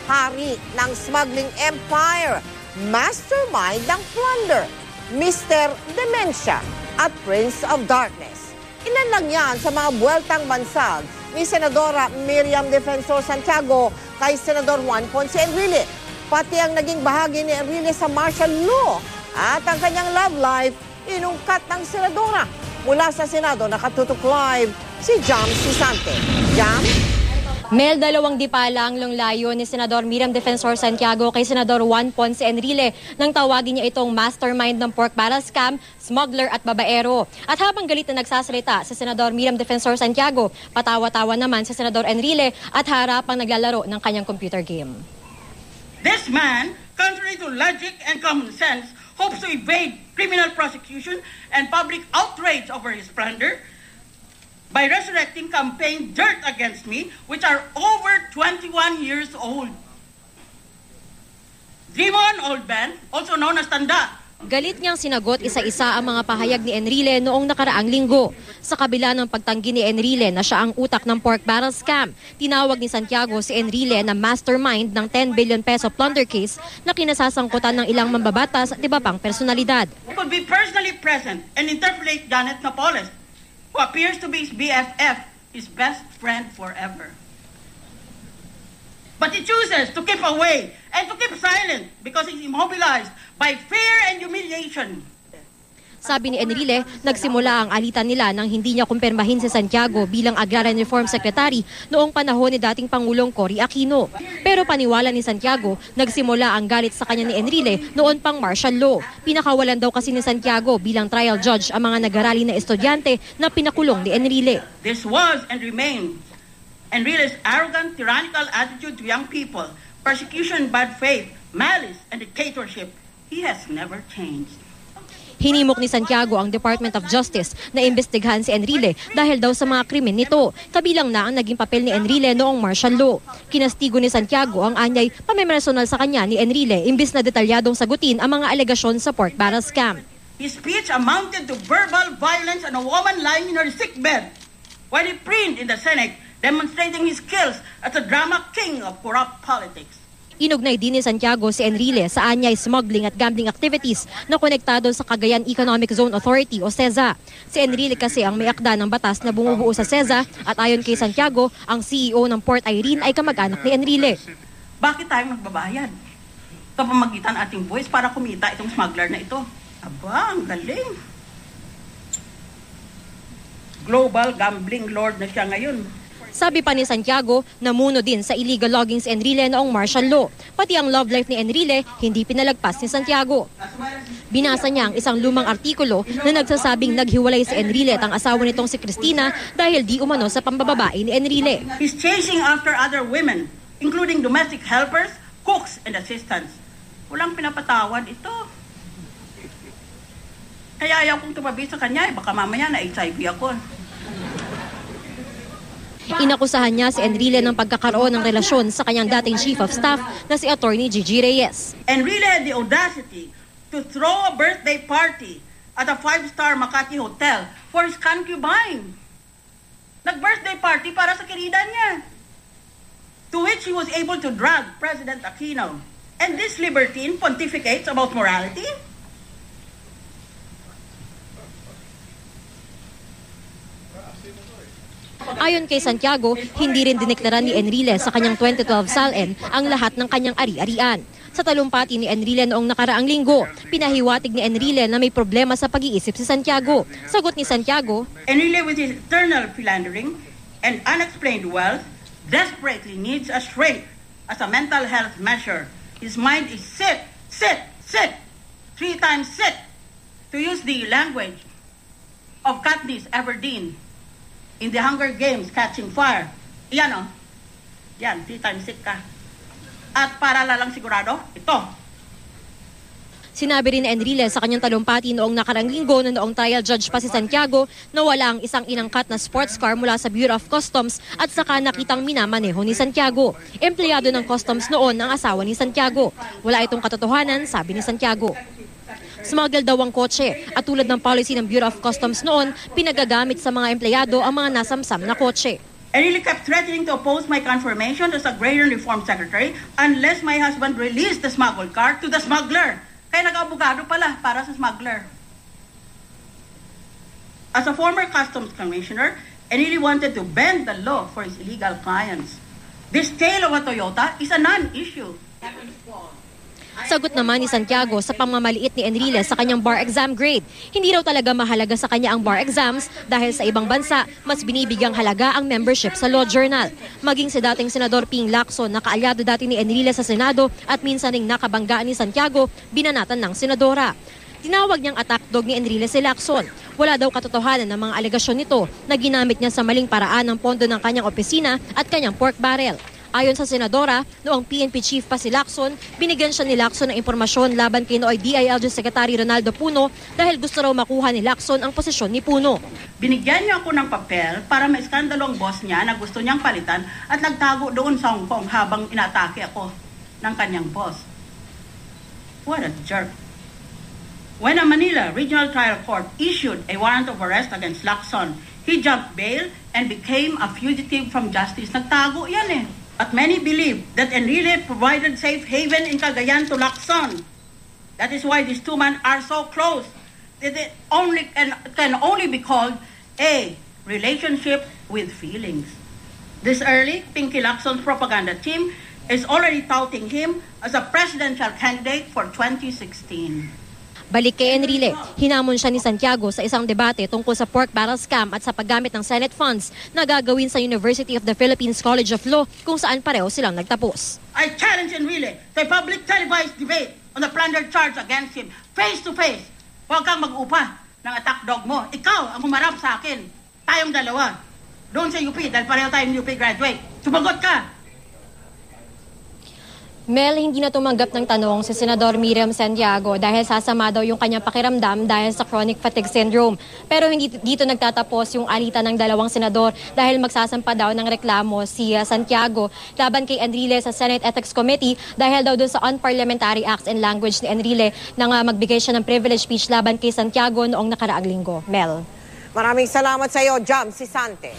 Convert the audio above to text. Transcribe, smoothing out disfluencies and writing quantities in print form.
hari ng smuggling empire, mastermind ng plunder, Mr. Dementia at Prince of Darkness. Ilan lang yan sa mga buweltang bansag ni Senadora Miriam Defensor Santiago kay Senador Juan Ponce Enrile, pati ang naging bahagi ni Enrile sa martial law at ang kanyang love life inungkat ng Senadora. Mula sa Senado, nakatutok live si Jam Sisante. Jam? Mel, 2 di pa lang layo ni Senador Miriam Defensor Santiago kay Senador Juan Ponce Enrile nang tawagin niya itong mastermind ng pork barrel scam, smuggler at babaero. At habang galit na nagsasalita sa Senador Miriam Defensor Santiago, patawa-tawa naman sa Senador Enrile at harapang naglalaro ng kanyang computer game. This man, contrary to logic and common sense, hopes to evade criminal prosecution and public outrage over his plunder by resurrecting campaign dirt against me, which are over 21 years old. Dream on, old man, also known as Tanda. Galit niyang sinagot isa-isa ang mga pahayag ni Enrile noong nakaraang linggo. Sa kabila ng pagtanggi ni Enrile na siya ang utak ng pork barrel scam, tinawag ni Santiago si Enrile na mastermind ng 10 billion peso plunder case na kinasasangkutan ng ilang mambabatas at iba pang personalidad. Who could be personally present and interpolate Janet Napoles, who appears to be his BFF, his best friend forever. But he chooses to keep away and to keep silent because he's immobilized by fear and humiliation. Sabi ni Enrile, nagsimula ang alitan nila nang hindi niya kumpirmahin si Santiago bilang Agrarian Reform Secretary noong panahon ni dating Pangulong Cory Aquino. Pero paniwala ni Santiago, nagsimula ang galit sa kanya ni Enrile noon pang martial law. Pinakawalan daw kasi ni Santiago bilang trial judge ang mga nag-arali na estudyante na pinakulong ni Enrile. This was and remains Enrile's arrogant, tyrannical attitude to young people, persecution, bad faith, malice, and dictatorship. He has never changed. Hinimok ni Santiago ang Department of Justice na imbestigahan si Enrile dahil daw sa mga krimen nito, kabilang na ang naging papel ni Enrile noong martial law. Kinastigo ni Santiago ang anyay pamimersonal sa kanya ni Enrile imbis na detalyadong sagutin ang mga alegasyon sa pork barrel scam. His speech amounted to verbal violence and a woman lying in her sickbed while he preened in the Senate, demonstrating his skills as a drama king of corrupt politics. Inugnay din ni Santiago si Enrile sa anyay smuggling at gambling activities na konektado sa Cagayan Economic Zone Authority o CEZA. Si Enrile kasi ang may akda ng batas na bumubuo sa CEZA at ayon kay Santiago, ang CEO ng Port Irene ay kamag-anak ni Enrile. Bakit tayo nagbabayad? Sa pamagitan ating voice para kumita itong smuggler na ito. Aba, ang galing. Global gambling lord na siya ngayon. Sabi pa ni Santiago, namuno din sa illegal logging si Enrile noong martial law. Pati ang love life ni Enrile, hindi pinalagpas ni Santiago. Binasa niya ang isang lumang artikulo na nagsasabing naghiwalay si Enrile at ang asawa nitong si Cristina dahil di umano sa pambababae ni Enrile. He's chasing after other women, including domestic helpers, cooks, and assistants. Walang pinapatawad ito. Kaya ayaw kong tumabi sa kanya, baka mamaya na HIV ako. Inakusahan niya si Enrile ng pagkakaroon ng relasyon sa kanyang dating chief of staff na si Attorney Gigi Reyes. Enrile had the audacity to throw a birthday party at a 5-star Makati hotel for his concubine. Nag-birthday party para sa kirida niya, to which he was able to drag President Aquino. And this libertine pontificates about morality? Ayon kay Santiago, hindi rin dineklara ni Enrile sa kanyang 2012 SALN ang lahat ng kanyang ari-arian. Sa talumpati ni Enrile noong nakaraang linggo, pinahiwatig ni Enrile na may problema sa pag-iisip si Santiago. Sagot ni Santiago, Enrile with his eternal philandering and unexplained wealth desperately needs a shrink as a mental health measure. His mind is sit, 3 times sit, to use the language of Katniss Everdeen in the Hunger Games, Catching Fire. Yan o. Yan, 3 times sit ka. At para lang sigurado, ito. Sinabi rin ni Enrile sa kanyang talumpati noong nakarang linggo na noong trial judge pa si Santiago na wala ang isang inangkat na sports car mula sa Bureau of Customs at saka nakitang minamaneho ni Santiago. Empleyado ng Customs noon ang asawa ni Santiago. Wala itong katotohanan, sabi ni Santiago. Smuggle daw ang kotse at tulad ng policy ng Bureau of Customs noon, pinagagamit sa mga empleyado ang mga nasamsam na kotse. Enrile kept threatening to oppose my confirmation as Agrarian Reform Secretary unless my husband released the smuggled car to the smuggler. Kaya nag-abogado pala para sa smuggler. As a former customs commissioner, Enrile wanted to bend the law for his illegal clients. This tale of a Toyota is a non-issue. Sagot naman ni Santiago sa pamamaliit ni Enrile sa kanyang bar exam grade. Hindi raw talaga mahalaga sa kanya ang bar exams dahil sa ibang bansa, mas binibigyang halaga ang membership sa Law Journal. Maging si dating Senador Ping Lacson na kaalyado dati ni Enrile sa Senado at minsan ring nakabanggaan ni Santiago, binanatan ng senadora. Tinawag niyang attack dog ni Enrile si Lacson. Wala daw katotohanan ng mga alegasyon nito na ginamit niya sa maling paraan ang pondo ng kanyang opisina at kanyang pork barrel. Ayon sa senadora, noong PNP chief pa si Lacson, binigyan siya ni Lacson ng impormasyon laban kay nooy DILG Secretary Ronaldo Puno dahil gusto raw makuha ni Lacson ang posisyon ni Puno. Binigyan niya ako ng papel para may skandalo ang boss niya na gusto niyang palitan at nagtago doon sa Hong Kong habang inatake ako ng kanyang boss. What a jerk. When a Manila Regional Trial Court issued a warrant of arrest against Lacson, he jumped bail and became a fugitive from justice. Nagtago yan eh. But many believe that Enrile provided safe haven in Cagayan to Lacson. That is why these two men are so close. It can only be called a relationship with feelings. This early, Pinky Lacson's propaganda team is already touting him as a presidential candidate for 2016. Balik kay Enrile, hinamon siya ni Santiago sa isang debate tungkol sa pork barrel scam at sa paggamit ng Senate funds na gagawin sa University of the Philippines College of Law kung saan pareho silang nagtapos. I challenge Enrile to a public televised debate on the plundered charge against him, face to face. Huwag kang mag-upa ng attack dog mo. Ikaw ang humarap sa akin. Tayong dalawa. Doon sa UP, dahil pareho tayong UP graduate. Sumagot ka! Mel, hindi na tumanggap ng tanong si Senador Miriam Santiago dahil sasama daw yung kanyang pakiramdam dahil sa chronic fatigue syndrome. Pero hindi dito nagtatapos yung alitan ng dalawang senador dahil magsasampa daw ng reklamo si Santiago laban kay Enrile sa Senate Ethics Committee dahil daw dun sa unparliamentary acts and language ni Enrile nang magbigay siya ng privilege speech laban kay Santiago noong nakaraang linggo. Mel. Maraming salamat sa iyo, Jam Sisante.